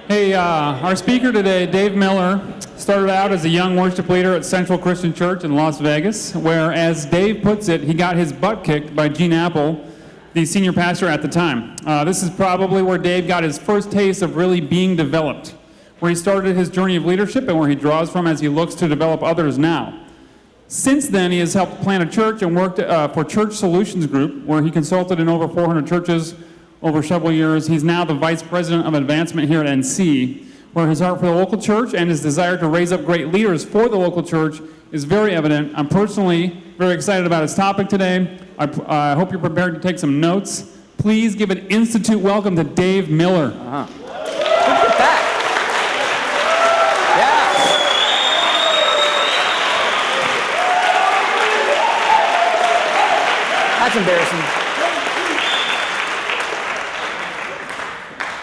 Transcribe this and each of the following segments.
Hey, our speaker today, Dave Miller, started out as a young worship leader at Central Christian Church in Las Vegas, where, as Dave puts it, he got his butt kicked by Gene Apple, the senior pastor at the time. This is probably where Dave got his first taste of really being developed, where he started his journey of leadership and where he draws from as he looks to develop others now. Since then, he has helped plant a church and worked for Church Solutions Group, where he consulted in over 400 churches over several years. He's now the Vice President of Advancement here at NC, where his heart for the local church and his desire to raise up great leaders for the local church is very evident. I'm personally very excited about his topic today. I hope you're prepared to take some notes. Please give an institute welcome to Dave Miller. Look at that. Yeah. That's embarrassing.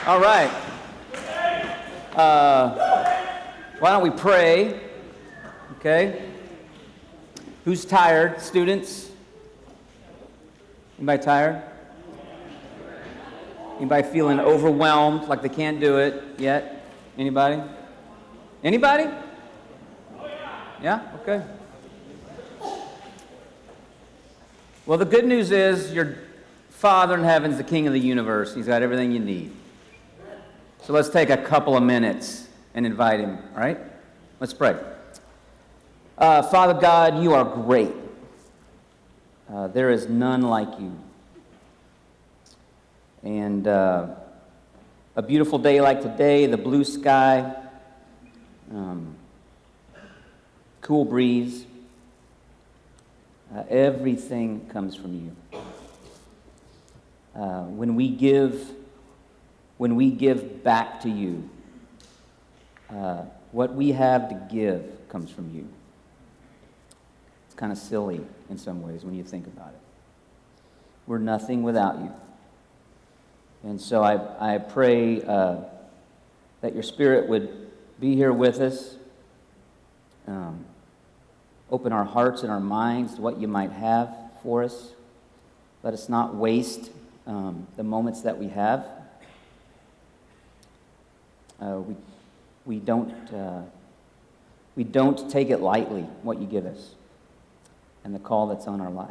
All right. Why don't we pray? Okay. Who's tired? Students? Anybody tired? Anybody feeling overwhelmed, like they can't do it yet? Anybody? Anybody? Yeah? Okay. Well, the good news is your Father in heaven is the King of the universe. He's got everything you need. So let's take a couple of minutes and invite him, all right? Let's pray. Father God, you are great. There is none like you. And a beautiful day like today, the blue sky, cool breeze, everything comes from you. When we give back to you, what we have to give comes from you. It's kind of silly in some ways when you think about it. We're nothing without you. And so I pray that your Spirit would be here with us, open our hearts and our minds to what you might have for us. Let us not waste the moments that we have. We don't take it lightly, what you give us and the call that's on our life.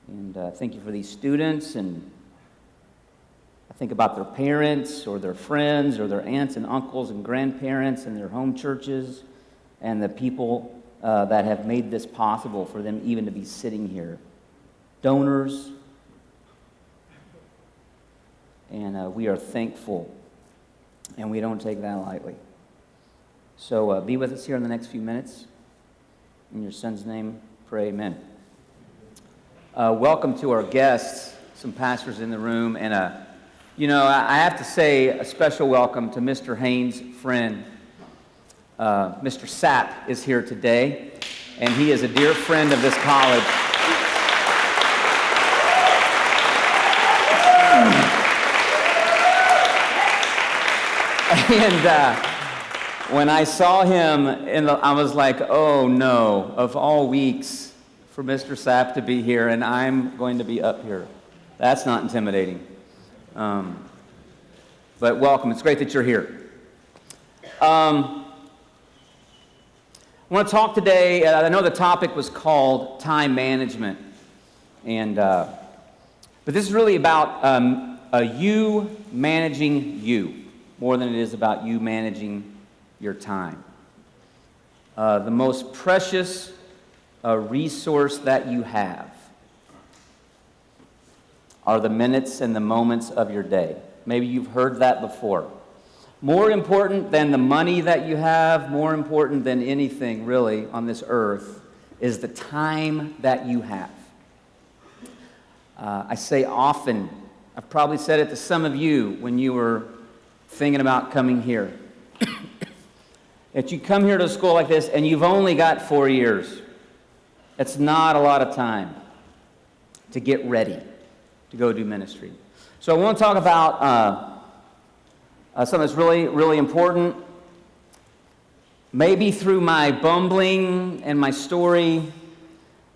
And thank you for these students, and I think about their parents or their friends or their aunts and uncles and grandparents and their home churches and the people that have made this possible for them even to be sitting here. Donors, and we are thankful. And we don't take that lightly. So be with us here in the next few minutes. In your Son's name, pray, amen. Welcome to our guests, some pastors in the room. And, I have to say a special welcome to Mr. Haynes' friend. Mr. Sapp is here today, and he is a dear friend of this college. And when I saw him, I was like, oh no, of all weeks for Mr. Sapp to be here, and I'm going to be up here. That's not intimidating. But welcome. It's great that you're here. I want to talk today, I know the topic was called time management. But this is really about you managing you, more than it is about you managing your time. The most precious resource that you have are the minutes and the moments of your day. Maybe you've heard that before. More important than the money that you have, more important than anything really on this earth, is the time that you have. I say often, I've probably said it to some of you when you were thinking about coming here, that you come here to a school like this and you've only got 4 years. It's not a lot of time to get ready to go do ministry. So I want to talk about something that's really, really important. Maybe through my bumbling and my story,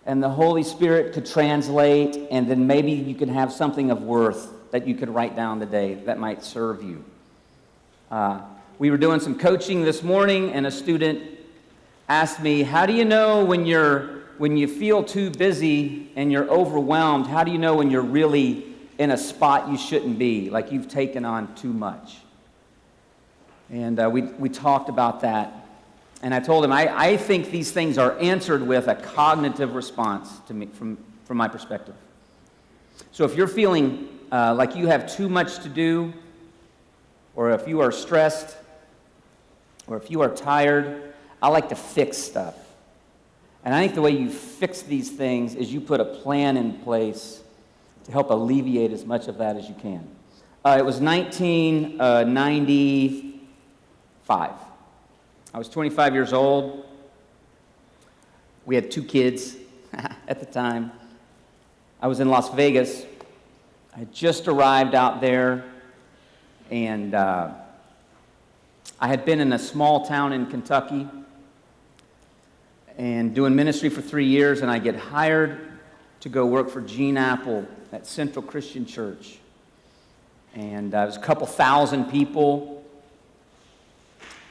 and the Holy Spirit could translate, and then maybe you could have something of worth that you could write down today that might serve you. We were doing some coaching this morning, and a student asked me, how do you know when you feel too busy and you're overwhelmed, how do you know when you're really in a spot you shouldn't be, like you've taken on too much? And we talked about that. And I told him, I think these things are answered with a cognitive response to me from my perspective. So if you're feeling like you have too much to do, or if you are stressed, or if you are tired, I like to fix stuff. And I think the way you fix these things is you put a plan in place to help alleviate as much of that as you can. It was 1995. I was 25 years old. We had 2 kids at the time. I was in Las Vegas. I had just arrived out there, and I had been in a small town in Kentucky and doing ministry for 3 years, and I get hired to go work for Gene Apple at Central Christian Church. And it was a couple thousand people.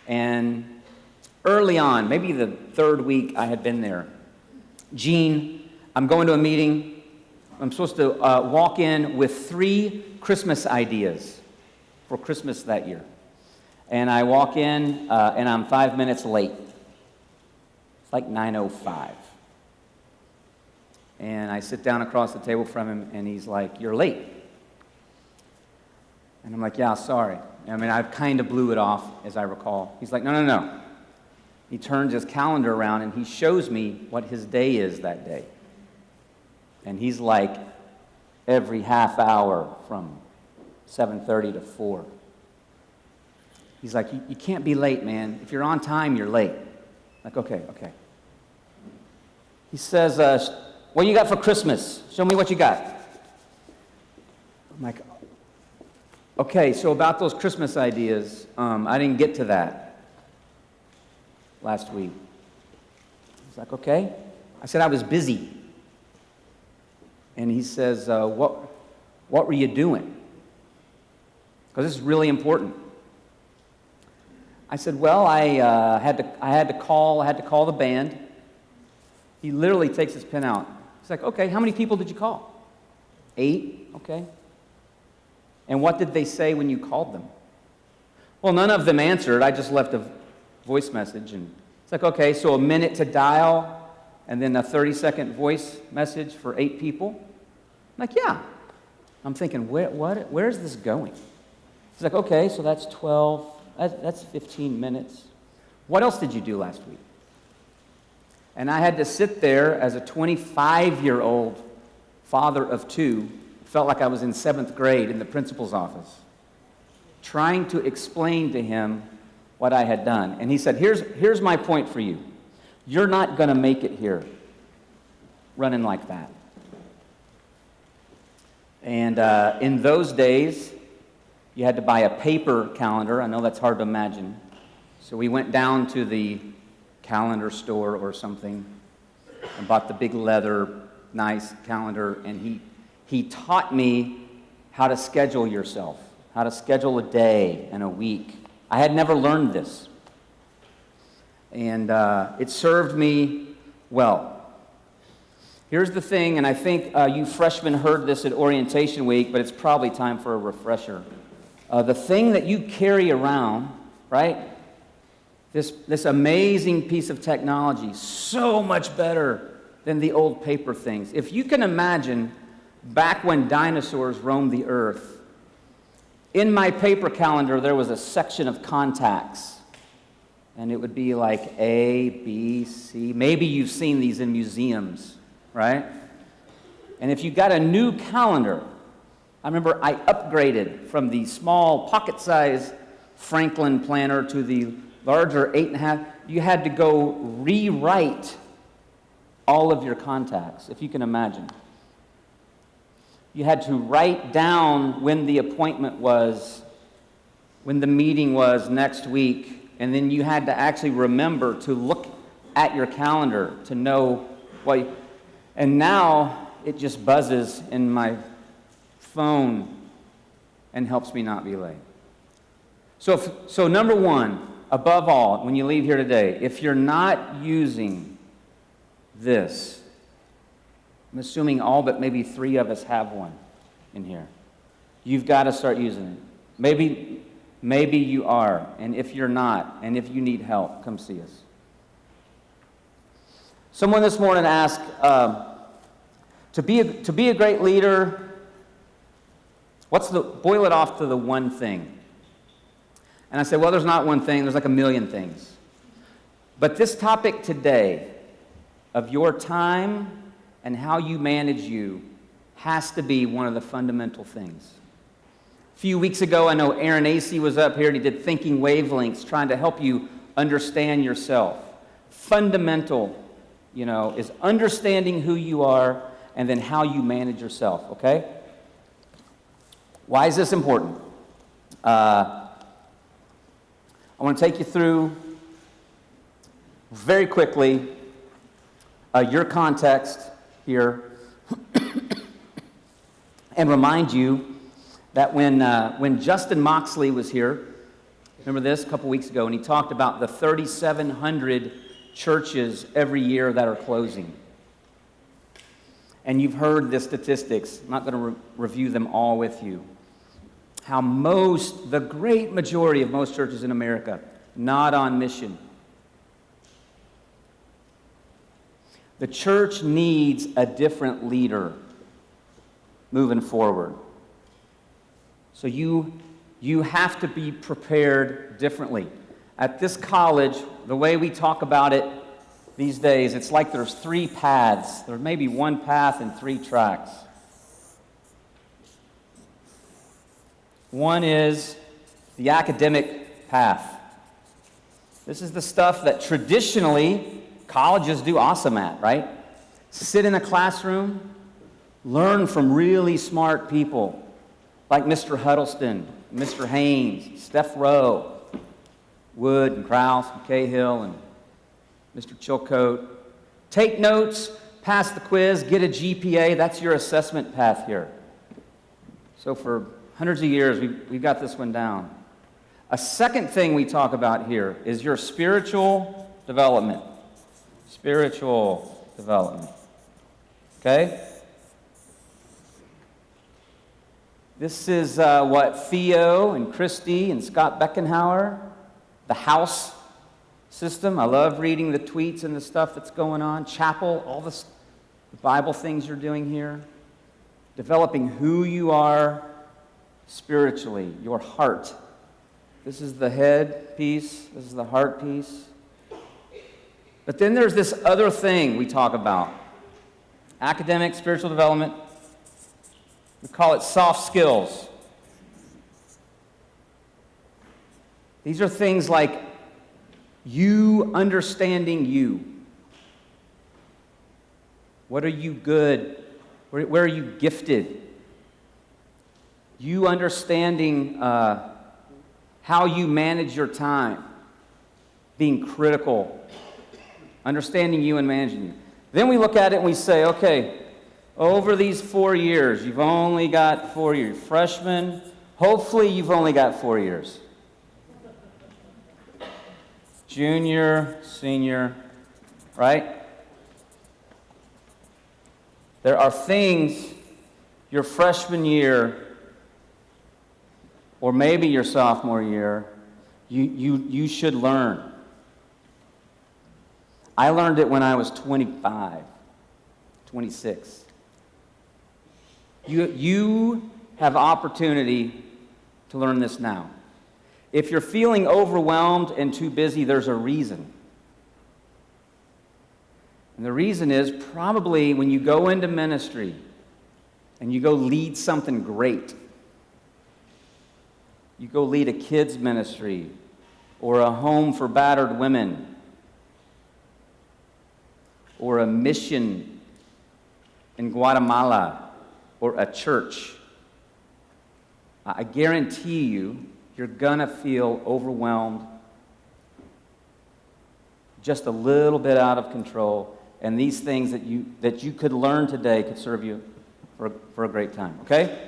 And early on, maybe the 3rd week I had been there, Gene, I'm going to a meeting. I'm supposed to walk in with 3 Christmas ideas for Christmas that year. And I walk in, and I'm 5 minutes late. It's like 9:05. And I sit down across the table from him, and he's like, "You're late." And I'm like, "Yeah, sorry." I mean, I kind of blew it off, as I recall. He's like, No. He turns his calendar around, and he shows me what his day is that day. And he's like, every half hour from 7:30 to 4. He's like, you can't be late, man. If you're on time, you're late. Like, okay. He says, what do you got for Christmas? Show me what you got. I'm like, okay, so about those Christmas ideas, I didn't get to that last week. He's like, okay. I said, I was busy. And he says, what were you doing? Because this is really important. I said, well, I had to call the band. He literally takes his pen out. He's like, okay, how many people did you call? 8, okay. And what did they say when you called them? Well, none of them answered. I just left a voice message. And it's like, okay, so a minute to dial, and then a 30-second voice message for 8 people? I'm like, yeah. I'm thinking, where's this going? He's like, okay, so that's 12. That's 15 minutes. What else did you do last week? And I had to sit there as a 25-year-old father of 2, felt like I was in 7th grade in the principal's office, trying to explain to him what I had done. And he said, here's my point for you. You're not going to make it here running like that. And in those days, you had to buy a paper calendar. I know that's hard to imagine. So we went down to the calendar store or something and bought the big leather, nice calendar, and he taught me how to schedule yourself, how to schedule a day and a week. I had never learned this. And it served me well. Here's the thing, and I think you freshmen heard this at orientation week, but it's probably time for a refresher. The thing that you carry around, right? This amazing piece of technology, so much better than the old paper things. If you can imagine back when dinosaurs roamed the earth, in my paper calendar there was a section of contacts. And it would be like A, B, C. Maybe you've seen these in museums, right? And if you got a new calendar, I remember I upgraded from the small pocket-sized Franklin planner to the larger 8.5. You had to go rewrite all of your contacts, if you can imagine. You had to write down when the appointment was, when the meeting was next week, and then you had to actually remember to look at your calendar to know what. And now it just buzzes in my phone and helps me not be late. So number one, above all, when you leave here today, if you're not using this, I'm assuming all but maybe 3 of us have one in here. You've got to start using it. Maybe you are, and if you're not, and if you need help, come see us. Someone this morning asked, to be a great leader, boil it off to the one thing. And I said, well, there's not one thing, there's like a million things. But this topic today of your time and how you manage you has to be one of the fundamental things. A few weeks ago, I know Aaron Acey was up here and he did Thinking Wavelengths, trying to help you understand yourself. Fundamental, is understanding who you are and then how you manage yourself, okay? Why is this important? I want to take you through, very quickly, your context here and remind you that when Justin Moxley was here, remember this, a couple weeks ago, and he talked about the 3,700 churches every year that are closing. And you've heard the statistics. I'm not going to review them all with you. How the great majority of most churches in America, not on mission. The church needs a different leader moving forward. So you have to be prepared differently. At this college, the way we talk about it these days, it's like there's 3 paths. There may be 1 path and 3 tracks. One is the academic path. This is the stuff that traditionally colleges do awesome at, right? Sit in a classroom, learn from really smart people like Mr. Huddleston, Mr. Haynes, Steph Rowe, Wood and Krause and Cahill and Mr. Chilcote. Take notes, pass the quiz, get a GPA. That's your assessment path here. So for hundreds of years, we've got this one down. A second thing we talk about here is your spiritual development. Spiritual development. Okay? This is what Theo and Christy and Scott Beckenhauer, the house system. I love reading the tweets and the stuff that's going on. Chapel, all the Bible things you're doing here. Developing who you are spiritually, your heart. This is the head piece. This is the heart piece. But then there's this other thing we talk about. Academic, spiritual development. We call it soft skills. These are things like you understanding you. What are you good? Where are you gifted? You understanding how you manage your time. Being critical. Understanding you and managing you. Then we look at it and we say, okay, over these 4 years, you've only got 4 years. Freshman, hopefully you've only got 4 years. Junior, senior, right? There are things your freshman year, or maybe your sophomore year, you should learn. I learned it when I was 25, 26. You have opportunity to learn this now. If you're feeling overwhelmed and too busy, there's a reason. And the reason is probably when you go into ministry and you go lead something great, you go lead a kids ministry or a home for battered women or a mission in Guatemala or a church, I guarantee you're gonna feel overwhelmed, just a little bit out of control, and these things that you could learn today could serve you for a great time, okay?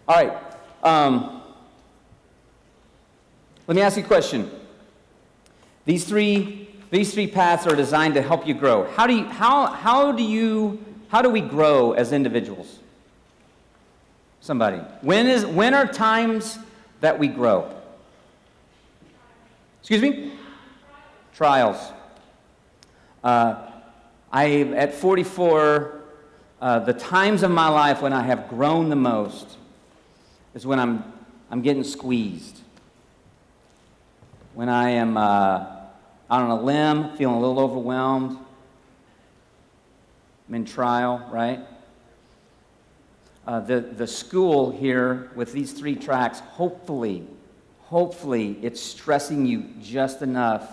All right. Let me ask you a question. These three paths are designed to help you grow. How do we grow as individuals? Somebody. When are times that we grow? Excuse me? Trials. At 44, the times of my life when I have grown the most is when I'm getting squeezed. When I am out on a limb, feeling a little overwhelmed. I'm in trial, right? The school here with these 3 tracks, hopefully, it's stressing you just enough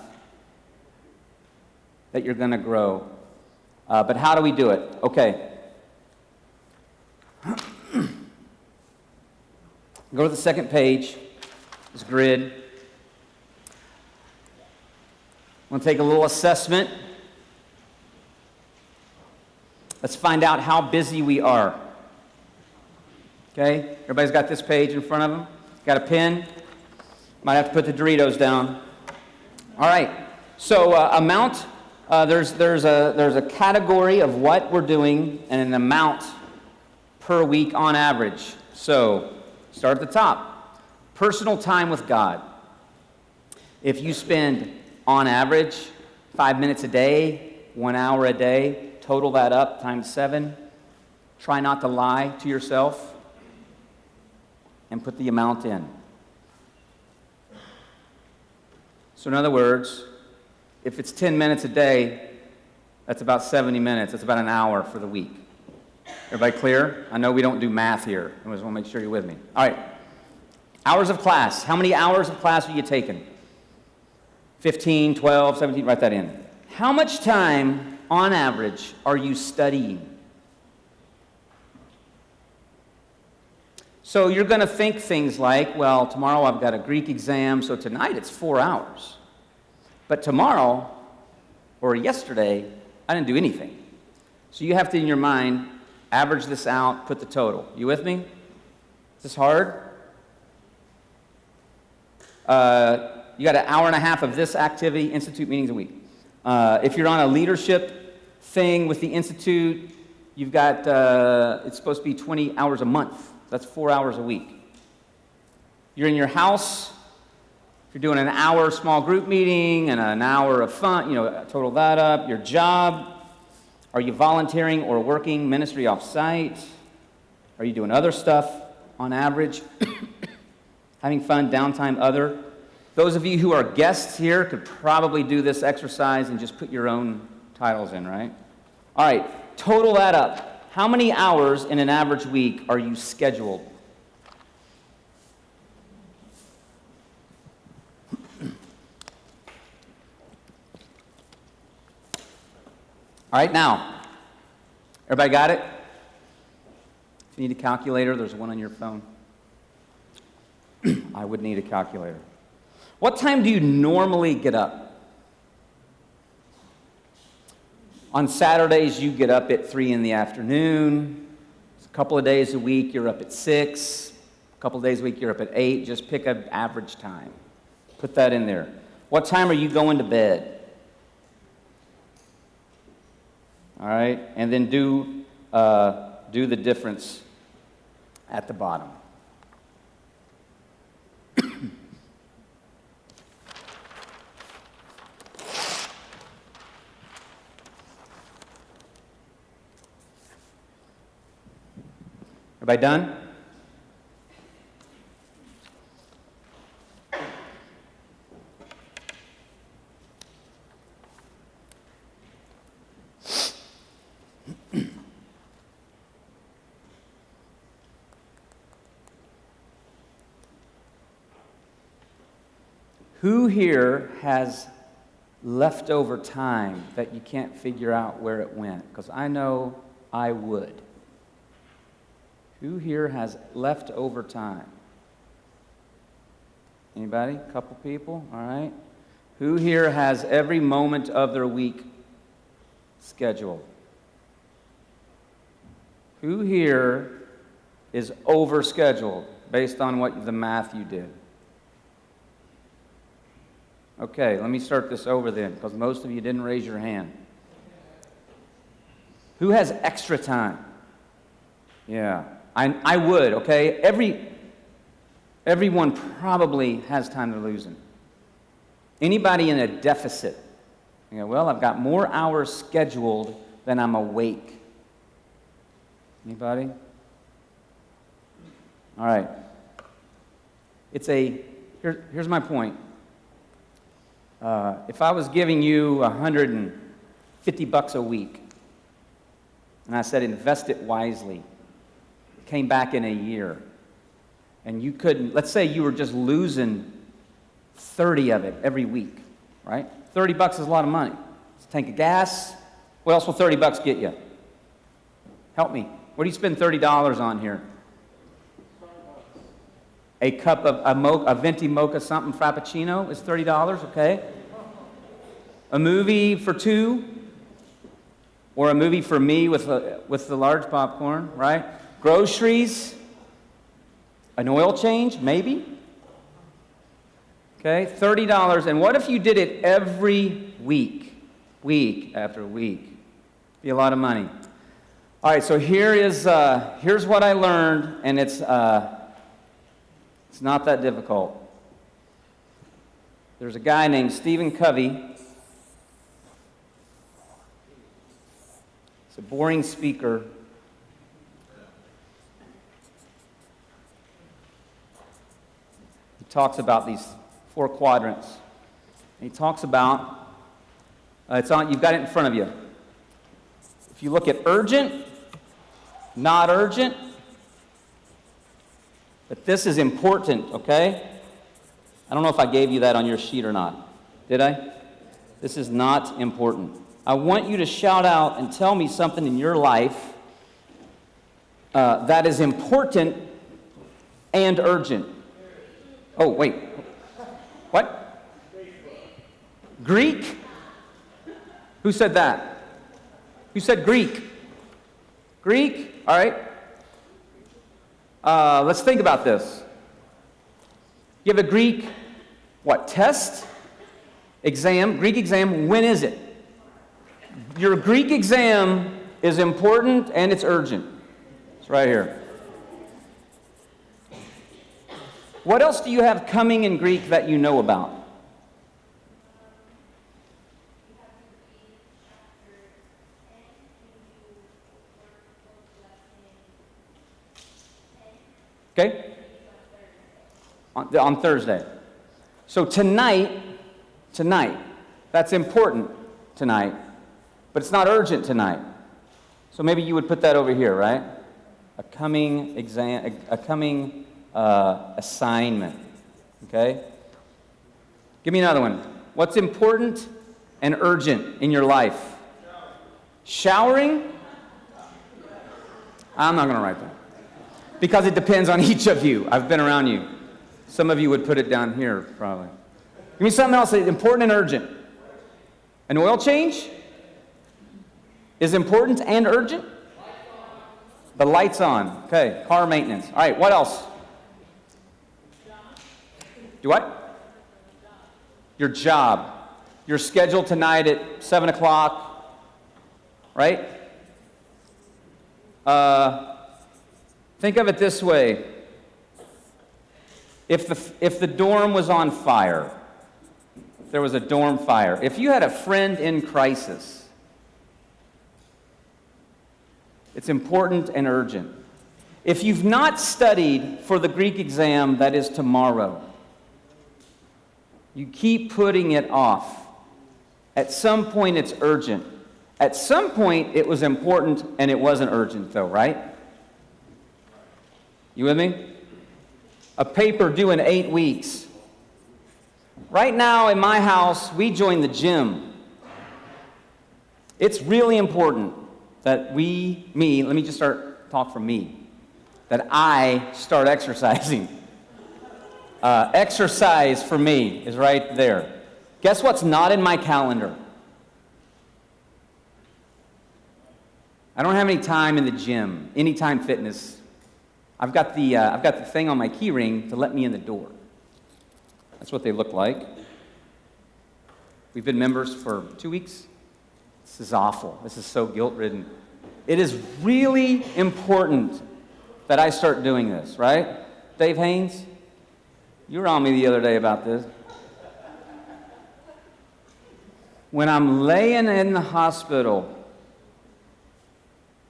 that you're going to grow. But how do we do it? Okay. Go to the second page, this grid. I'm going to take a little assessment. Let's find out how busy we are. Okay? Everybody's got this page in front of them? Got a pen? Might have to put the Doritos down. All right. So amount, there's a category of what we're doing and an amount per week on average. So start at the top. Personal time with God. If you spend, on average, 5 minutes a day, 1 hour a day, total that up times 7. Try not to lie to yourself and put the amount in. So in other words, if it's 10 minutes a day, that's about 70 minutes. That's about an hour for the week. Everybody clear? I know we don't do math here. I just want to make sure you're with me. All right. Hours of class. How many hours of class are you taking? 15, 12, 17, write that in. How much time, on average, are you studying? So you're going to think things like, well, tomorrow I've got a Greek exam, so tonight it's 4 hours. But tomorrow, or yesterday, I didn't do anything. So you have to, in your mind, average this out, put the total. You with me? Is this hard? You got an hour and a half of this activity, Institute meetings a week. If you're on a leadership thing with the Institute, you've got, it's supposed to be 20 hours a month. That's 4 hours a week. You're in your house, if you're doing an hour small group meeting and an hour of fun, total that up. Your job, are you volunteering or working ministry off-site? Are you doing other stuff on average? Having fun, downtime, other? Those of you who are guests here could probably do this exercise and just put your own titles in, right? All right, total that up. How many hours in an average week are you scheduled? All right, now, everybody got it? If you need a calculator, there's one on your phone. I would need a calculator. What time do you normally get up? On Saturdays, you get up at 3 in the afternoon. A couple of days a week, you're up at 6. A couple of days a week, you're up at 8. Just pick an average time. Put that in there. What time are you going to bed? All right, and then do the difference at the bottom. Everybody done? Who here has leftover time that you can't figure out where it went? Because I know I would. Who here has leftover time? Anybody? A couple people? All right. Who here has every moment of their week scheduled? Who here is overscheduled based on what the math you did? Okay, let me start this over then, because most of you didn't raise your hand. Who has extra time? Yeah, I would, okay? Everyone probably has time they're losing. Anybody in a deficit? You go, well, I've got more hours scheduled than I'm awake. Anybody? All right. Here's my point. If I was giving you $150 a week, and I said invest it wisely, came back in a year, and you couldn't, let's say you were just losing 30 of it every week, right? $30 is a lot of money. It's a tank of gas. What else will $30 get you? Help me. What do you spend $30 on here? A cup of a venti mocha something frappuccino is $30, okay? A movie for two, or a movie for me with the large popcorn, right? Groceries, an oil change, maybe. Okay, $30. And what if you did it every week after week? Be a lot of money. All right, so here's what I learned, and it's not that difficult. There's a guy named Stephen Covey. He's a boring speaker. He talks about these 4 quadrants. And he talks about, you've got it in front of you. If you look at urgent, not urgent, but this is important, okay? I don't know if I gave you that on your sheet or not. Did I? This is not important. I want you to shout out and tell me something in your life that is important and urgent. Oh, wait. What? Greek? Who said that? Who said Greek? Greek? All right. Let's think about this. You have a Greek, test? Exam, Greek exam, when is it? Your Greek exam is important and it's urgent. It's right here. What else do you have coming in Greek that you know about? Okay? On Thursday. So tonight, that's important tonight, but it's not urgent tonight. So maybe you would put that over here, right? A coming exam, a coming assignment. Okay? Give me another one. What's important and urgent in your life? Showering? I'm not going to write that. Because it depends on each of you. I've been around you. Some of you would put it down here, probably. Give me something else that's important and urgent. An oil change is important and urgent? The light's on. Okay, car maintenance. All right, what else? Do what? Your job. You're scheduled tonight at 7 o'clock, right? Think of it this way. If the dorm was on fire, there was a dorm fire. If you had a friend in crisis, it's important and urgent. If you've not studied for the Greek exam that is tomorrow, you keep putting it off. At some point, it's urgent. At some point, it was important and it wasn't urgent, though, right? You with me? A paper due in 8 weeks. Right now in my house, we joined the gym. It's really important that let me just talk for me, that I start exercising. Exercise for me is right there. Guess what's not in my calendar? I don't have any time in the gym, Anytime Fitness. I've got the thing on my key ring to let me in the door. That's what they look like. We've been members for 2 weeks. This is awful. This is so guilt-ridden. It is really important that I start doing this, right? Dave Haynes, you were on me the other day about this. When I'm laying in the hospital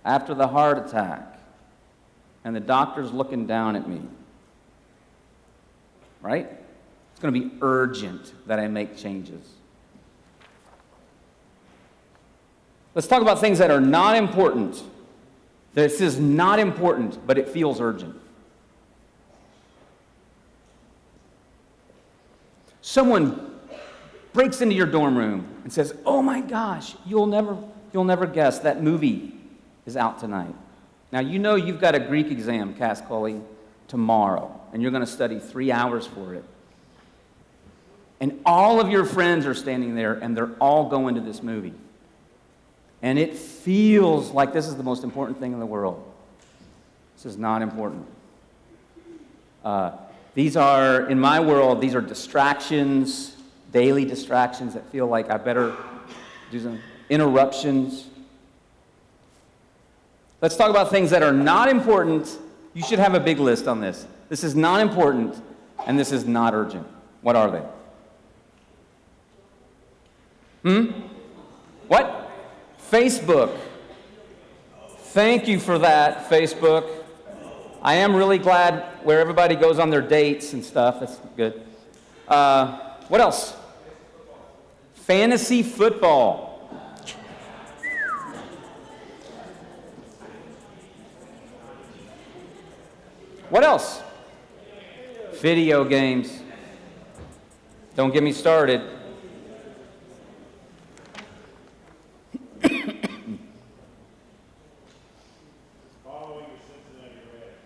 after the heart attack and the doctor's looking down at me, right? It's going to be urgent that I make changes. Let's talk about things that are not important. This is not important, but it feels urgent. Someone breaks into your dorm room and says, "Oh my gosh, you'll never guess that movie is out tonight." Now you know you've got a Greek exam, Cass Coley, tomorrow, and you're going to study 3 hours for it. And all of your friends are standing there, and they're all going to this movie. And it feels like this is the most important thing in the world. This is not important. These are, in my world, these are distractions, daily distractions that feel like I better do some interruptions. Let's talk about things that are not important. You should have a big list on this. This is not important, and this is not urgent. What are they? What? Facebook. Thank you for that, Facebook. I am really glad where everybody goes on their dates and stuff. That's good. What else? Fantasy football. What else? Video games. Don't get me started.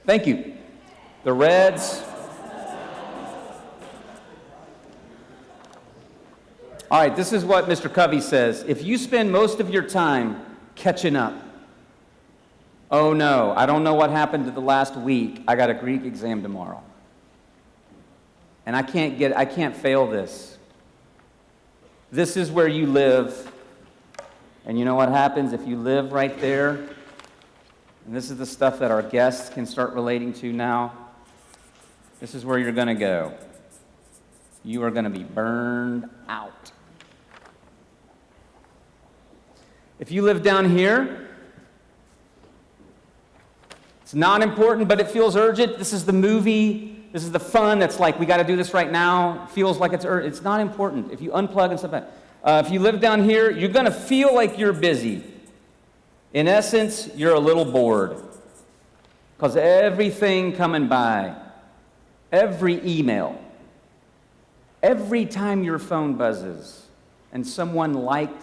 Thank you. The Reds. All right, this is what Mr. Covey says. If you spend most of your time catching up, oh no, I don't know what happened to the last week. I got a Greek exam tomorrow. And I can't fail this. This is where you live. And you know what happens if you live right there? And this is the stuff that our guests can start relating to now. This is where you're going to go. You are going to be burned out. If you live down here, it's not important, but it feels urgent. This is the movie. This is the fun that's like, we got to do this right now. It feels like it's urgent. It's not important. If you unplug and stuff like that. If you live down here, you're going to feel like you're busy. In essence, you're a little bored because everything coming by, every email, every time your phone buzzes and someone liked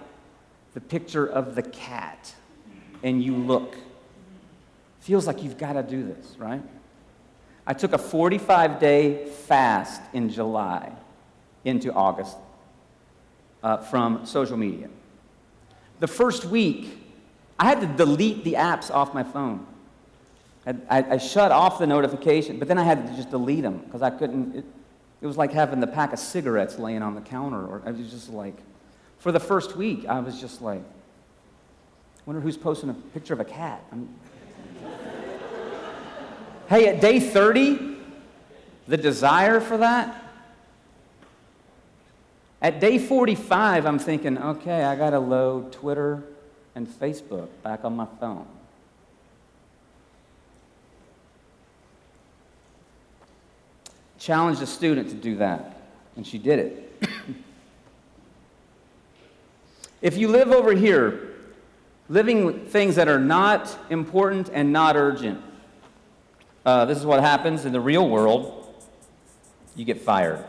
the picture of the cat and you look, feels like you've got to do this, right? I took a 45-day fast in July into August from social media. The first week, I had to delete the apps off my phone. I shut off the notification, but then I had to just delete them because I couldn't. It was like having the pack of cigarettes laying on the counter. Or I was just like, for the first week, I was just like, wonder who's posting a picture of a cat. Hey, at day 30, the desire for that. At day 45, I'm thinking, okay, I got to load Twitter and Facebook back on my phone. Challenged a student to do that, and she did it. If you live over here, living things that are not important and not urgent, this is what happens in the real world. You get fired.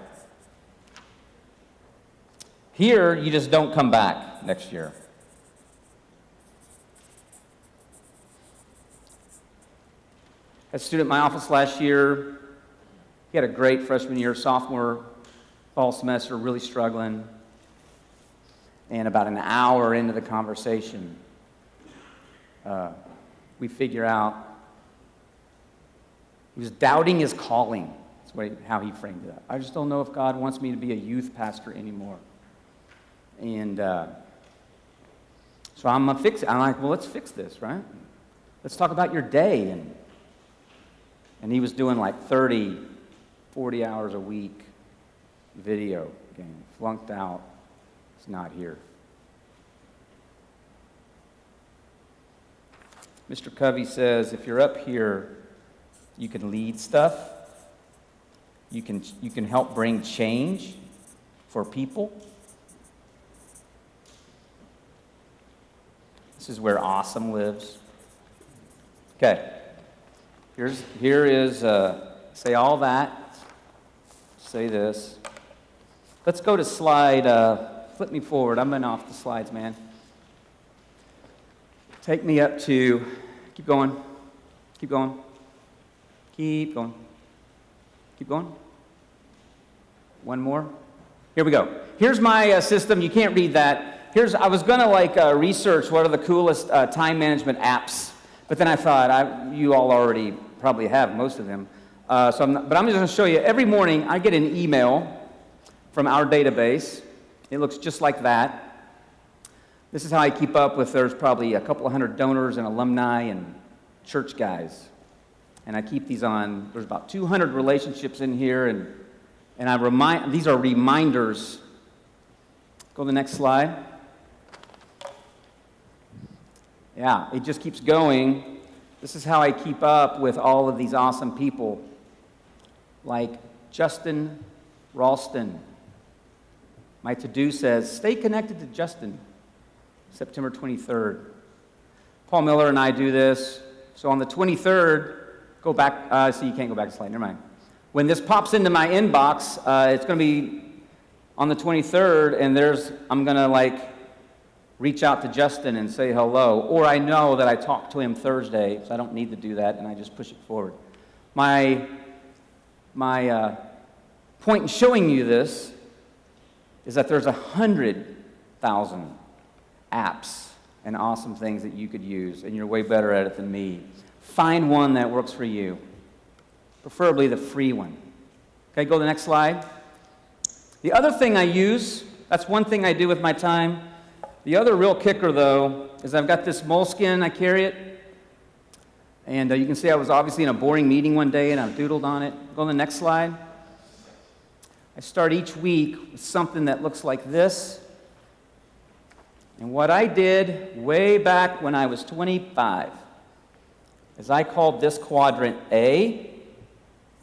Here, you just don't come back next year. A student in my office last year, he had a great freshman year, sophomore, fall semester, really struggling. And about an hour into the conversation, we figure out he was doubting his calling. That's how he framed it up. I just don't know if God wants me to be a youth pastor anymore. And so I'm gonna fix it. I'm like, well, let's fix this, right? Let's talk about your day. And he was doing like 30, 40 hours a week video game. Flunked out. He's not here. Mr. Covey says, if you're up here, you can lead stuff. You can help bring change for people. This is where awesome lives. Okay. Here is, say all that. Say this. Let's go to slide, flip me forward. I'm been off the slides, man. Take me up to, keep going, keep going, keep going, keep going. One more. Here we go. Here's my system. You can't read that. I was going to research what are the coolest time management apps, but then I thought you all already probably have most of them. But I'm just going to show you. Every morning I get an email from our database. It looks just like that. This is how I keep up with, there's probably a couple of hundred donors and alumni and church guys. And I keep these on, there's about 200 relationships in here, and I these are reminders. Go to the next slide. Yeah, it just keeps going. This is how I keep up with all of these awesome people, like Justin Ralston. My to-do says, stay connected to Justin, September 23rd. Paul Miller and I do this. So on the 23rd, go back. See, you can't go back to slide. Never mind. When this pops into my inbox, it's going to be on the 23rd, and I'm going to reach out to Justin and say hello. Or I know that I talked to him Thursday, so I don't need to do that, and I just push it forward. My point in showing you this is that there's 100,000 apps and awesome things that you could use, and you're way better at it than me. Find one that works for you, preferably the free one. Okay, go to the next slide. The other thing I use, that's one thing I do with my time. The other real kicker, though, is I've got this moleskin, I carry it, and you can see I was obviously in a boring meeting one day, and I've doodled on it. Go to the next slide. I start each week with something that looks like this. And what I did way back when I was 25 is I called this quadrant A,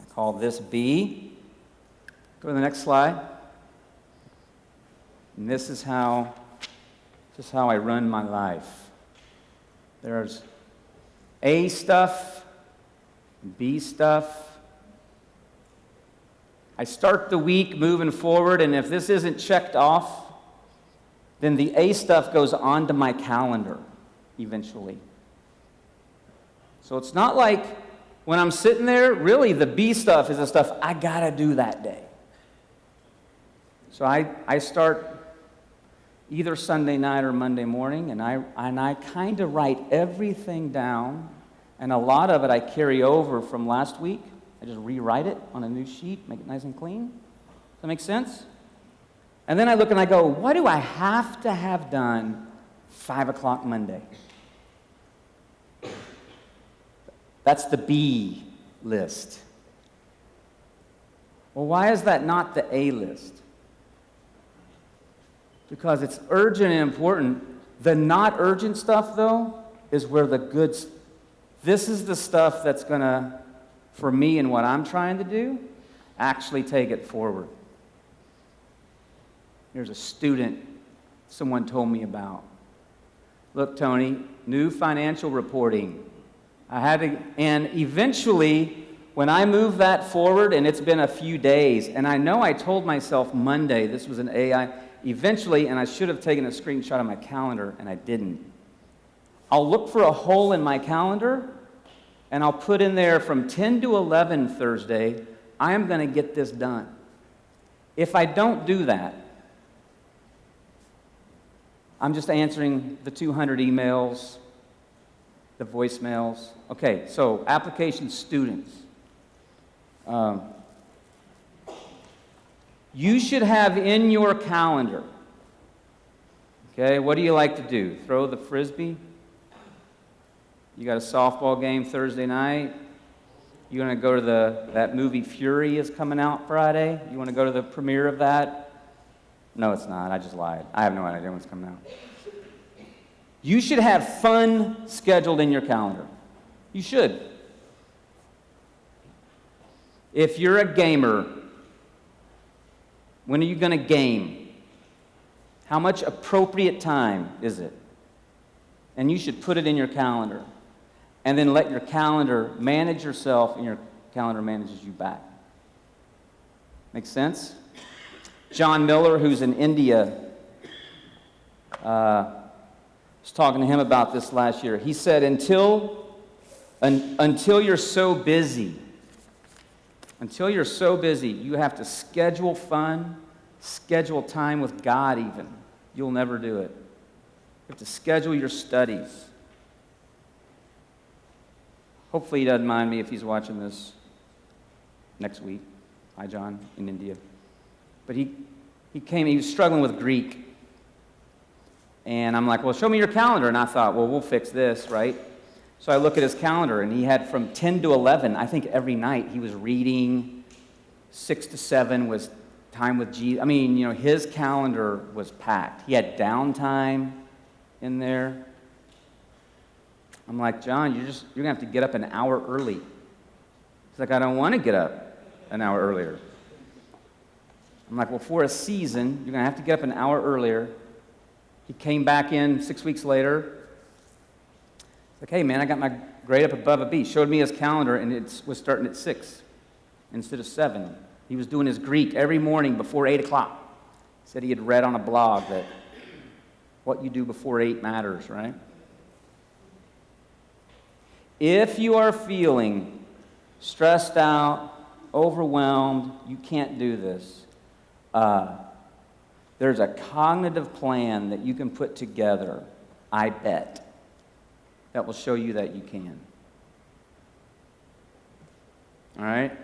I called this B. Go to the next slide. And this is how I run my life. There's A stuff, B stuff. I start the week moving forward, and if this isn't checked off, then the A stuff goes onto my calendar eventually. So it's not like when I'm sitting there, really the B stuff is the stuff I gotta do that day. So I start either Sunday night or Monday morning, and I kind of write everything down, and a lot of it I carry over from last week. I just rewrite it on a new sheet, make it nice and clean. Does that make sense? And then I look and I go, what do I have to have done 5 o'clock Monday? That's the B list. Well, why is that not the A list? Because it's urgent and important. The not urgent stuff, though, is where the good... This is the stuff that's going to, for me and what I'm trying to do, actually take it forward. There's a student someone told me about. Look, Tony, new financial reporting. And eventually, when I move that forward, and it's been a few days, and I know I told myself Monday this was an AI, eventually, and I should have taken a screenshot of my calendar, and I didn't. I'll look for a hole in my calendar, and I'll put in there from 10 to 11 Thursday, I am going to get this done. If I don't do that, I'm just answering the 200 emails, the voicemails. Okay, so application students. You should have in your calendar Okay, what do you like to do? Throw the frisbee? You got a softball game Thursday night? You want to go to that movie Fury is coming out Friday? You want to go to the premiere of that? No, it's not. I just lied. I have no idea when it's coming out. You should have fun scheduled in your calendar. You should. If you're a gamer, when are you going to game? How much appropriate time is it? And you should put it in your calendar. And then let your calendar manage yourself, and your calendar manages you back. Make sense? John Miller, who's in India, was talking to him about this last year. He said, until you're so busy, you have to schedule fun, schedule time with God even. You'll never do it. You have to schedule your studies. Hopefully he doesn't mind me if he's watching this next week. Hi, John, in India. But he was struggling with Greek. And I'm like, well, show me your calendar. And I thought, well, we'll fix this, right? So I look at his calendar, and he had from 10 to 11, I think every night he was reading. 6 to 7 was time with Jesus. I mean, his calendar was packed. He had downtime in there. I'm like, John, you're going to have to get up an hour early. He's like, I don't want to get up an hour earlier. I'm like, well, for a season, you're going to have to get up an hour earlier. He came back in 6 weeks later. He's like, hey, man, I got my grade up above a B. Showed me his calendar, and it was starting at 6 instead of 7. He was doing his Greek every morning before 8 o'clock. He said he had read on a blog that what you do before 8 matters, right? If you are feeling stressed out, overwhelmed, you can't do this, there's a cognitive plan that you can put together, I bet, that will show you that you can. All right?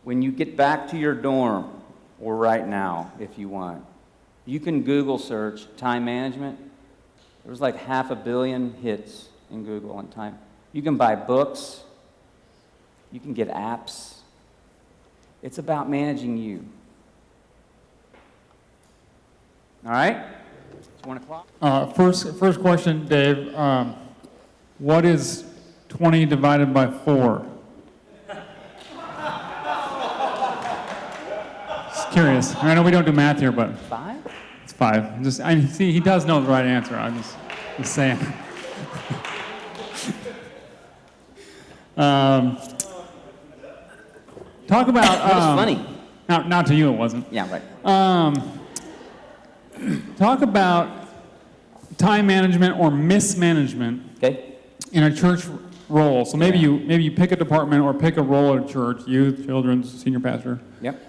When you get back to your dorm, or right now, if you want, you can Google search time management. There was like 500 million hits in Google on time. You can buy books. You can get apps. It's about managing you. All right? It's 1 o'clock. First question, Dave. What is 20 divided by 4? Just curious. I know we don't do math here, but 5? it's 5. See, he does know the right answer. I'm just saying. Talk about. That was funny. Not to you, it wasn't. Yeah, right. Talk about time management or mismanagement Okay. in a church role. So maybe you pick a department or pick a role at a church, youth, children's, senior pastor. Yep.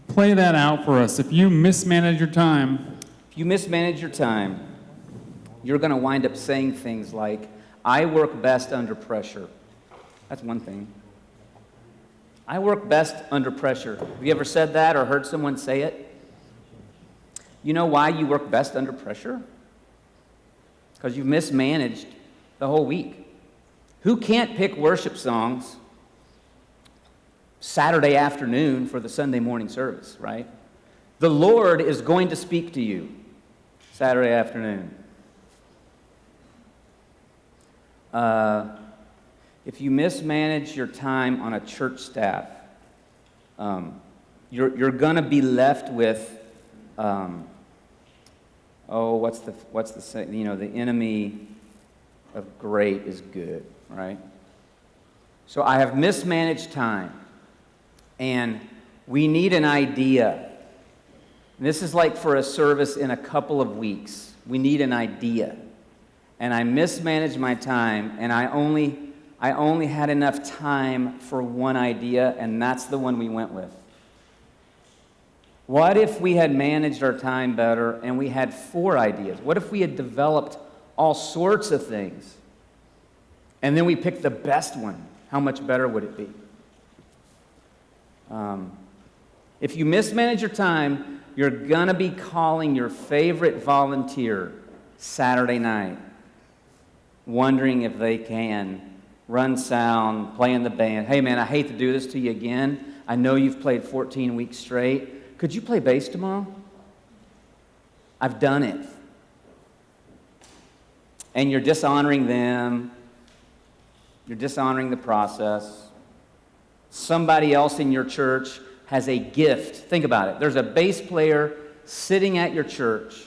Play that out for us. If you mismanage your time. If you mismanage your time, you're going to wind up saying things like, I work best under pressure. That's one thing. I work best under pressure. Have you ever said that or heard someone say it? You know why you work best under pressure? Because you've mismanaged the whole week. Who can't pick worship songs Saturday afternoon for the Sunday morning service, right? The Lord is going to speak to you Saturday afternoon. If you mismanage your time on a church staff, you're going to be left with, what's the saying? The enemy of great is good, right? So I have mismanaged time, and we need an idea. And this is like for a service in a couple of weeks. We need an idea. And I mismanaged my time, and I only had enough time for one idea, and that's the one we went with. What if we had managed our time better and we had 4 ideas? What if we had developed all sorts of things and then we picked the best one? How much better would it be? If you mismanage your time, You're going to be calling your favorite volunteer Saturday night, wondering if they can run sound, play in the band. Hey, man, I hate to do this to you again. I know you've played 14 weeks straight. Could you play bass tomorrow? I've done it. And you're dishonoring them. You're dishonoring the process. Somebody else in your church has a gift. Think about it. There's a bass player sitting at your church.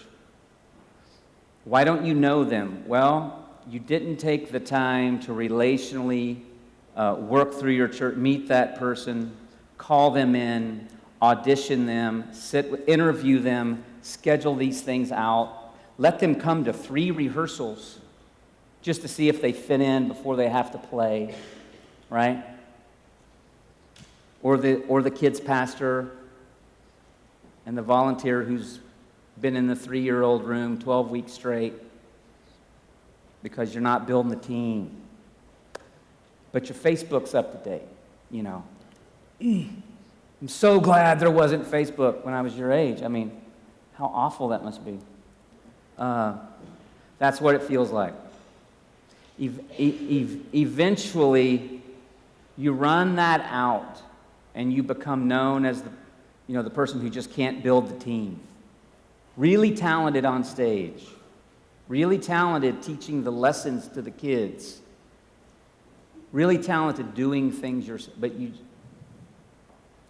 Why don't you know them? Well, you didn't take the time to relationally work through your church, meet that person, call them in, audition them, interview them, schedule these things out. Let them come to 3 rehearsals just to see if they fit in before they have to play, right? Or the kids pastor and the volunteer who's been in the 3-year-old room 12 weeks straight because you're not building the team. But your Facebook's up to date, you know. I'm so glad there wasn't Facebook when I was your age. I mean, how awful that must be. That's what it feels like. Eventually, you run that out, and you become known as the person who just can't build the team. Really talented on stage. Really talented teaching the lessons to the kids. Really talented doing things yourself, but you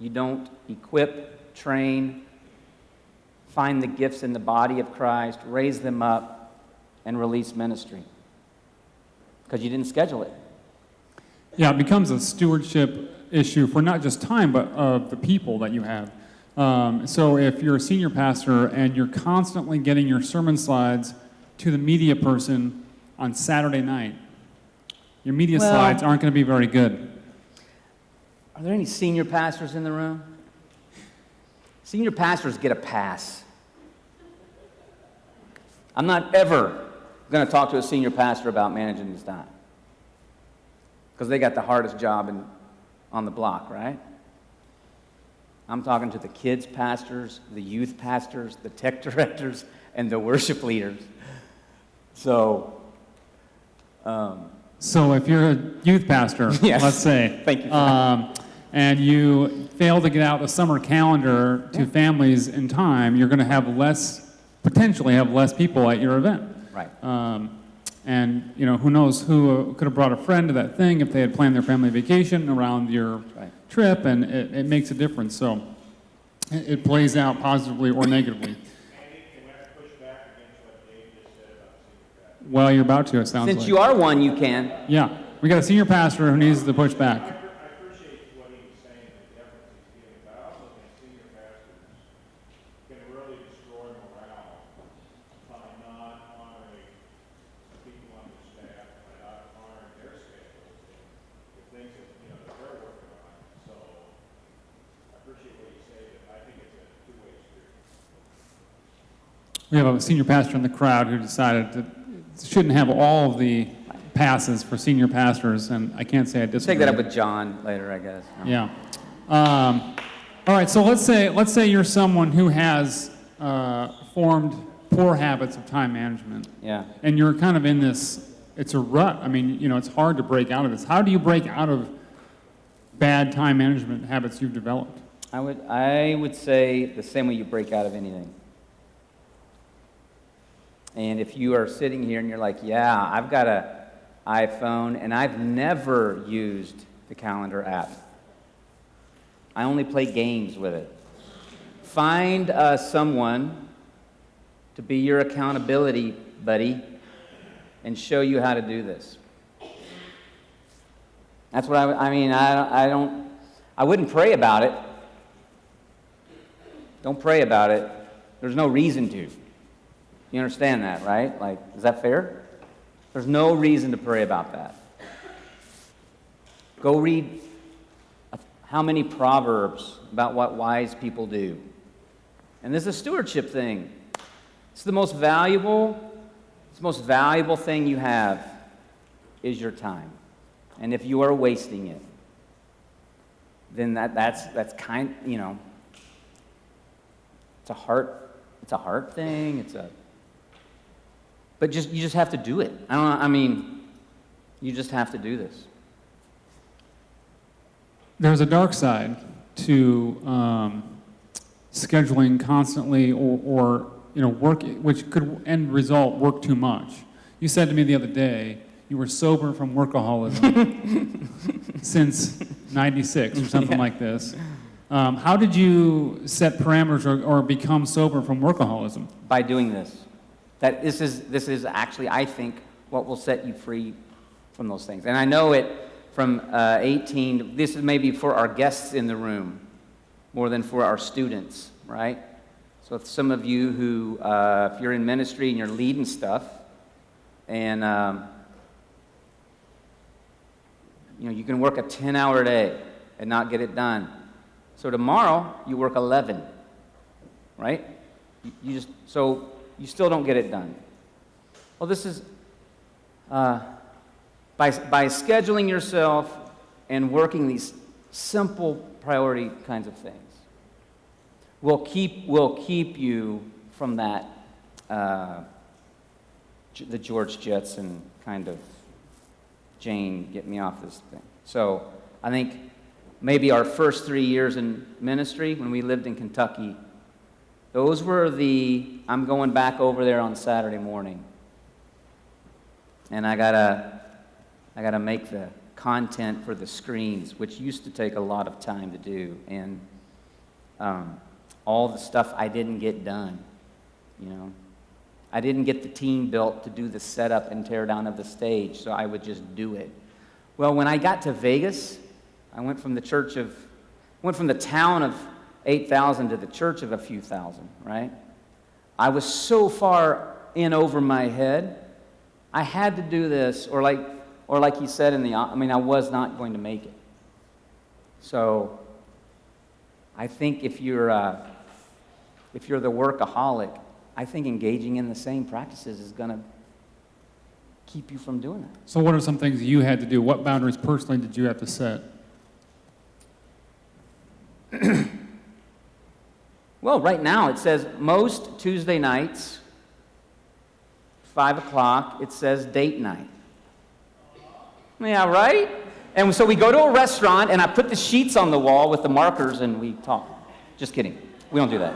don't equip, train, find the gifts in the body of Christ, raise them up, and release ministry. Because you didn't schedule it. Yeah, it becomes a stewardship issue for not just time, but of the people that you have. So if you're a senior pastor and you're constantly getting your sermon slides to the media person on Saturday night, your media slides aren't going to be very good. Are there any senior pastors in the room? Senior pastors get a pass. I'm not ever going to talk to a senior pastor about managing his time, because they got the hardest job on the block, right? I'm talking to the kids pastors, the youth pastors, the tech directors, and the worship leaders. So if you're a youth pastor, yes. Let's say, thank you. And you fail to get out a summer calendar to families in time, you're going to potentially have less people at your event. Right. And who knows who could have brought a friend to that thing if they had planned their family vacation around your trip, and it makes a difference. So it plays out positively or negatively. Well, you're about to, it sounds like. Since you are one, you can. Yeah. We got a senior pastor who needs to push back. I appreciate what he was saying, the efforts he's giving, but I also think senior pastors can really destroy morale by not honoring the people on their staff, by not honoring their schedules, and the things that they're working on. So I appreciate what you say, but I think it's a two-way street. We have a senior pastor in the crowd who decided to shouldn't have all of the passes for senior pastors, and I can't say I disagree. Take that up with John later, I guess. Yeah. All right, so let's say you're someone who has formed poor habits of time management. Yeah. And you're kind of in this, it's a rut. I mean, it's hard to break out of this. How do you break out of bad time management habits you've developed? I would say the same way you break out of anything. And if you are sitting here and you're like, yeah, I've got an iPhone and I've never used the calendar app. I only play games with it. Find someone to be your accountability buddy and show you how to do this. That's what I wouldn't pray about it. Don't pray about it. There's no reason to. You understand that, right? Like, is that fair? There's no reason to pray about that. Go read how many Proverbs about what wise people do. And this is a stewardship thing. It's the most valuable thing you have is your time. And if you are wasting it, then that's kind, It's a heart thing. But you just have to do it. You just have to do this. There's a dark side to scheduling constantly or work, which could end result work too much. You said to me the other day you were sober from workaholism since '96 or something like this. How did you set parameters or become sober from workaholism? By doing this. This is actually, I think, what will set you free from those things. And I know it from 18, this is maybe for our guests in the room more than for our students, right? So if some of you who, if you're in ministry and you're leading stuff, and you can work a 10-hour day and not get it done. So tomorrow you work 11, right? So you still don't get it done. Well, this is by scheduling yourself and working these simple priority kinds of things will keep you from that the George Jetson kind of Jane, get me off this thing. So I think maybe our first 3 years in ministry when we lived in Kentucky, those were I'm going back over there on Saturday morning. And I gotta make the content for the screens, which used to take a lot of time to do. And all the stuff I didn't get done, I didn't get the team built to do the setup and tear down of the stage, so I would just do it. Well, when I got to Vegas, I went from the town of 8,000 to the church of a few thousand, right? I was so far in over my head, I had to do this, or like he said I was not going to make it. So I think if you're the workaholic, I think engaging in the same practices is going to keep you from doing that. So what are some things you had to do? What boundaries personally did you have to set? Well, right now it says most Tuesday nights, 5 o'clock, it says date night. Yeah, right? And so we go to a restaurant and I put the sheets on the wall with the markers and we talk. Just kidding. We don't do that.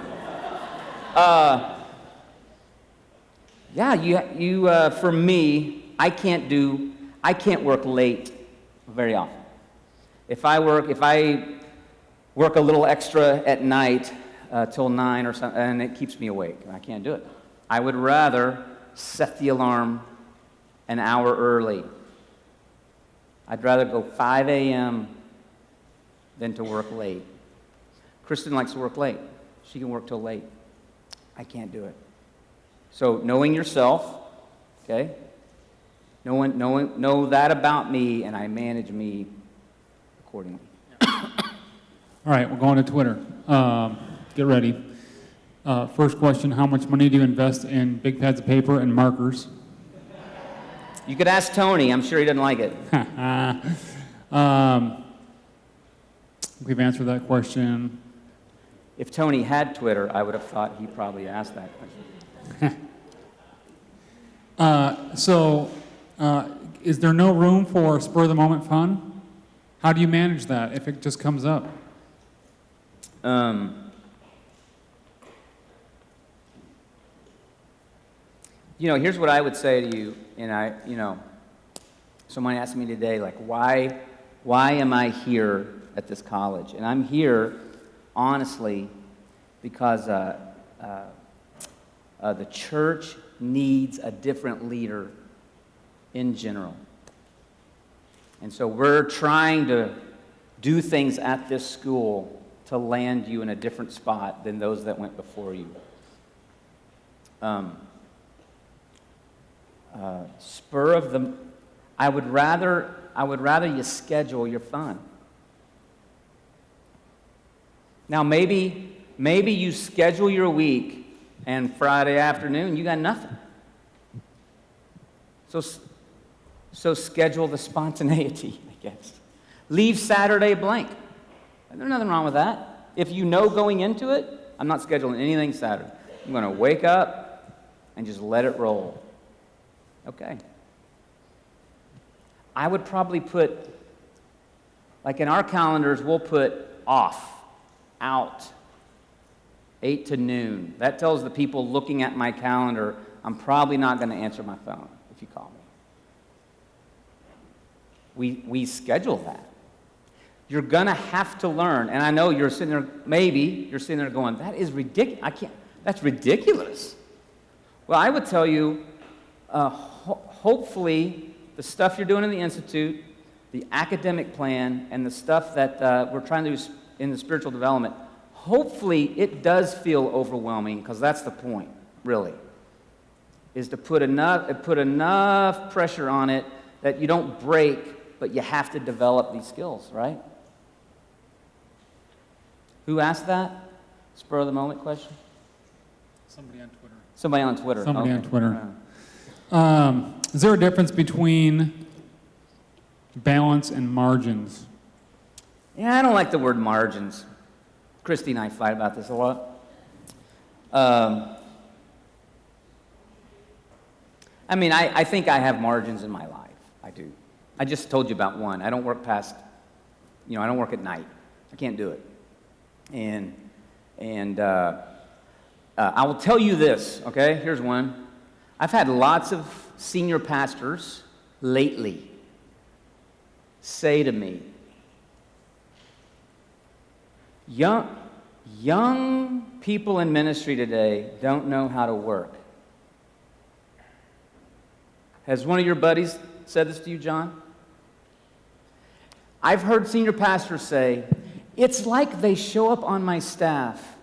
For me, I can't work late very often. If I work a little extra at night till 9 or something, and it keeps me awake, I can't do it. I would rather set the alarm an hour early. I'd rather go 5 a.m. than to work late. Kristen likes to work late. She can work till late. I can't do it. So knowing yourself, okay? Know that about me, and I manage me accordingly. All right, we're going to Twitter. Get ready. First question, how much money do you invest in big pads of paper and markers? You could ask Tony. I'm sure he doesn't like it. We've answered that question. If Tony had Twitter, I would have thought he probably asked that question. Is there no room for spur-of-the-moment fun? How do you manage that if it just comes up? Here's what I would say to you, and someone asked me today, like, why am I here at this college? And I'm here, honestly, because the church needs a different leader in general. And so we're trying to do things at this school to land you in a different spot than those that went before you. I would rather you schedule your fun. Now maybe you schedule your week and Friday afternoon you got nothing. So schedule the spontaneity, I guess. Leave Saturday blank. There's nothing wrong with that. If you know going into it I'm not scheduling anything Saturday. I'm going to wake up and just let it roll. Okay. I would probably put, like in our calendars, we'll put off, out, 8 to noon. That tells the people looking at my calendar, I'm probably not going to answer my phone if you call me. We schedule that. You're going to have to learn. And I know you're sitting there, maybe you're sitting there going, that is ridiculous. That's ridiculous. Well, I would tell you, hopefully, the stuff you're doing in the Institute, the academic plan, and the stuff that we're trying to do in the spiritual development, hopefully it does feel overwhelming, because that's the point, really, is to put enough pressure on it that you don't break, but you have to develop these skills, right? Who asked that? Spur of the moment question? Somebody on Twitter. Somebody on Twitter. Somebody Okay. on Twitter. Is there a difference between balance and margins? Yeah, I don't like the word margins. Christy and I fight about this a lot. I mean, I think I have margins in my life. I do. I just told you about one. I don't work past, I don't work at night. I can't do it. And I will tell you this, okay? Here's one. I've had lots of senior pastors lately say to me, young people in ministry today don't know how to work. Has one of your buddies said this to you, John? I've heard senior pastors say, it's like they show up on my staff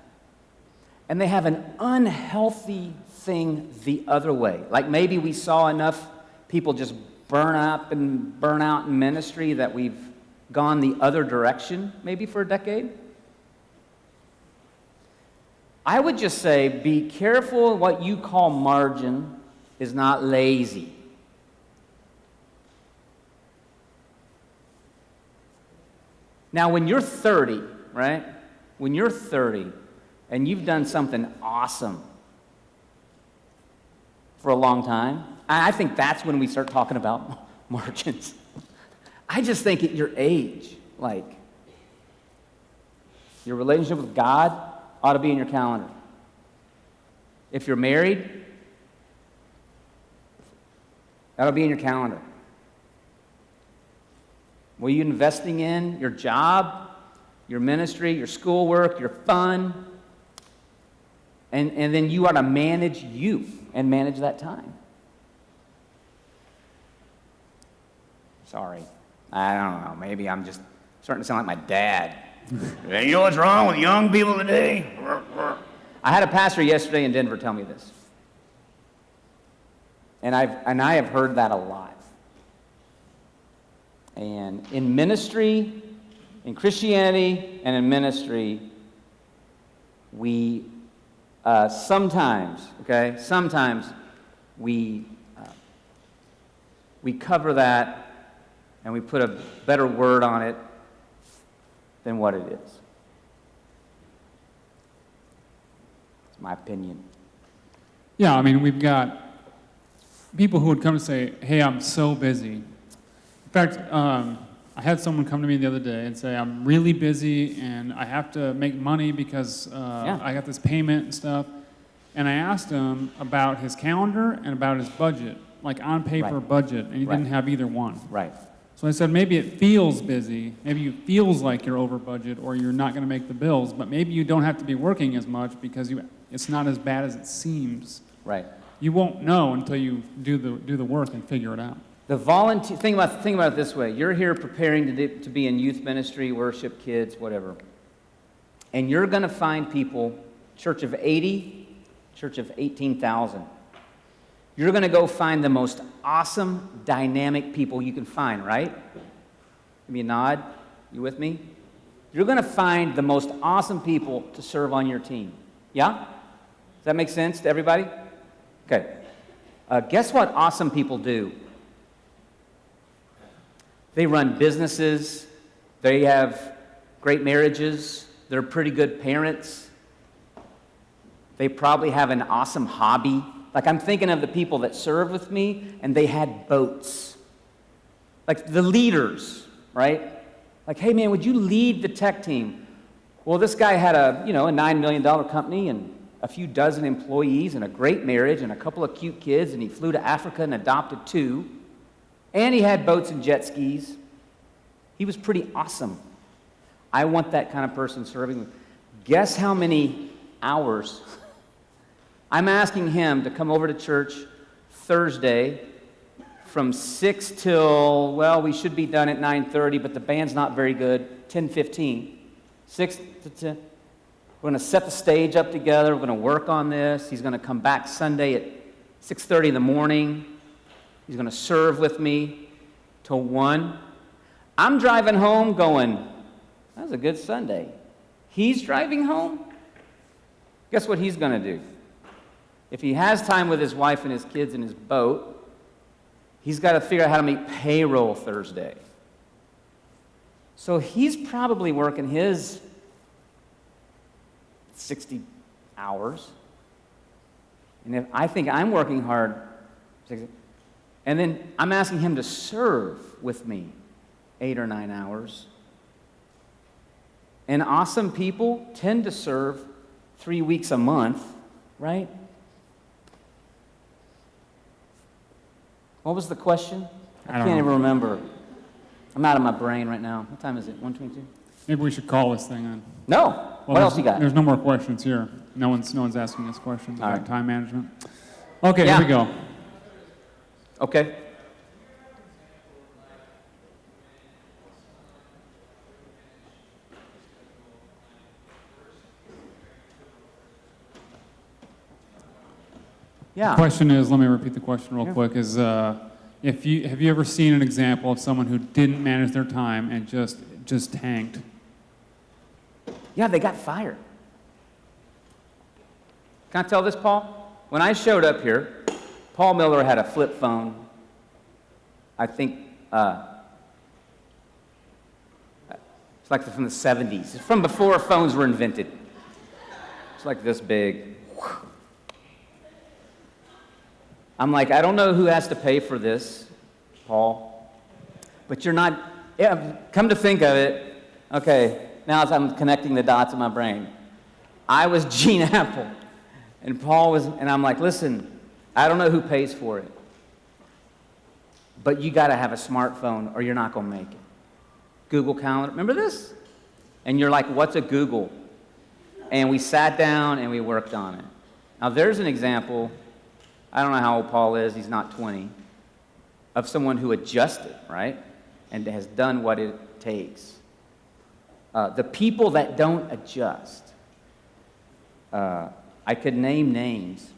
and they have an unhealthy thing the other way. Like maybe we saw enough people just burn up and burn out in ministry that we've gone the other direction, maybe for a decade. I would just say, be careful what you call margin is not lazy. Now, when you're 30, right? When you're 30 and you've done something awesome for a long time, I think that's when we start talking about margins. I just think at your age, like, your relationship with God ought to be in your calendar. If you're married, that'll be in your calendar. What are you investing in? Your job, your ministry, your schoolwork, your fun. And then you ought to manage you and manage that time. Sorry. I don't know. Maybe I'm just starting to sound like my dad. You know what's wrong with young people today? I had a pastor yesterday in Denver tell me this. And I have heard that a lot. And in ministry, in Christianity, and in ministry, we sometimes we cover that and we put a better word on it than what it is. It's my opinion. Yeah, I mean, we've got people who would come and say, hey, I'm so busy. In fact, I had someone come to me the other day and say, I'm really busy and I have to make money because I got this payment and stuff. And I asked him about his calendar and about his budget, like on paper budget, and he didn't have either one. Right. So I said, maybe it feels busy, maybe it feels like you're over budget or you're not going to make the bills, but maybe you don't have to be working as much because it's not as bad as it seems. Right. You won't know until you do the work and figure it out. The volunteer, think about it this way. You're here preparing to be in youth ministry, worship, kids, whatever. And you're going to find people, church of 80, church of 18,000. You're going to go find the most awesome, dynamic people you can find, right? Give me a nod. You with me? You're going to find the most awesome people to serve on your team. Yeah? Does that make sense to everybody? Okay. Guess what awesome people do? They run businesses. They have great marriages. They're pretty good parents. They probably have an awesome hobby. Like I'm thinking of the people that served with me, and they had boats. Like the leaders, right? Like, hey man, would you lead the tech team? Well, this guy had a $9 million company and a few dozen employees and a great marriage and a couple of cute kids, and he flew to Africa and adopted 2. And he had boats and jet skis. He was pretty awesome. I want that kind of person serving me. Guess how many hours? I'm asking him to come over to church Thursday from 6 till, well, we should be done at 9:30, but the band's not very good, 10:15. 6 to 10. We're going to set the stage up together. We're going to work on this. He's going to come back Sunday at 6:30 in the morning. He's going to serve with me till 1. I'm driving home going, that was a good Sunday. He's driving home. Guess what he's going to do? If he has time with his wife and his kids in his boat, he's got to figure out how to make payroll Thursday. So he's probably working his 60 hours. And if I think I'm working hard, and then I'm asking him to serve with me 8 or 9 hours. And awesome people tend to serve 3 weeks a month, right? What was the question? I can't even remember. I'm out of my brain right now. What time is it? 1:22? Maybe we should call this thing on. No. Well, What else you got? There's no more questions here. No one's asking us questions All about right. time management. Okay, Yeah. here we go. Okay. Yeah. Question is, let me repeat the question real Yeah. quick, is have you ever seen an example of someone who didn't manage their time and just tanked? Yeah, they got fired. Can I tell this, Paul? When I showed up here, Paul Miller had a flip phone. I think it's like from the 70s. It's from before phones were invented. It's like this big. I'm like, I don't know who has to pay for this, Paul, but you're not, yeah, come to think of it, okay, now as I'm connecting the dots in my brain. I was Gene Apple, and Paul was, and I'm like, listen, I don't know who pays for it, but you got to have a smartphone or you're not going to make it. Google Calendar, remember this? And you're like, what's a Google? And we sat down and we worked on it. Now there's an example. I don't know how old Paul is, he's not 20, of someone who adjusted, right? And has done what it takes. The people that don't adjust, I could name names,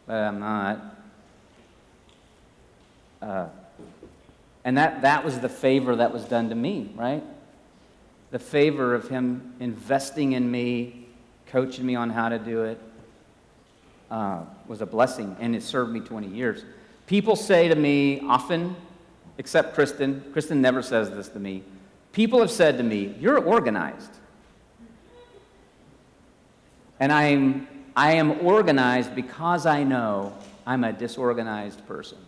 but I'm not. And that was the favor that was done to me, right? The favor of him investing in me, coaching me on how to do it. Was a blessing, and it served me 20 years. People say to me often, except Kristen never says this to me, people have said to me, you're organized. And I am organized because I know I'm a disorganized person.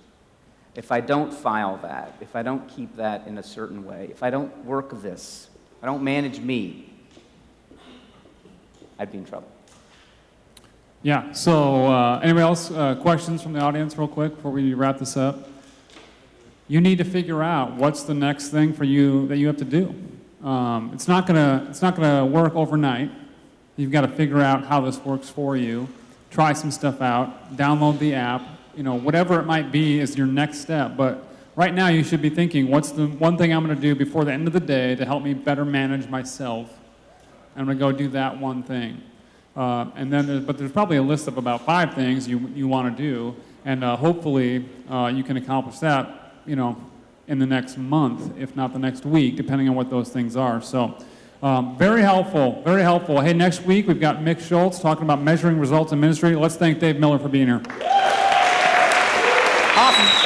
If I don't file that, if I don't keep that in a certain way, if I don't work this, if I don't manage me, I'd be in trouble. Yeah, so anybody else, questions from the audience real quick before we wrap this up? You need to figure out what's the next thing for you that you have to do. It's not gonna work overnight. You've got to figure out how this works for you. Try some stuff out, download the app, whatever it might be is your next step. But right now you should be thinking, what's the one thing I'm gonna do before the end of the day to help me better manage myself? I'm gonna go do that one thing. And then, there's probably a list of about 5 things you want to do, and hopefully you can accomplish that, in the next month, if not the next week, depending on what those things are. So, very helpful, very helpful. Hey, next week we've got Mick Schultz talking about measuring results in ministry. Let's thank Dave Miller for being here. Awesome.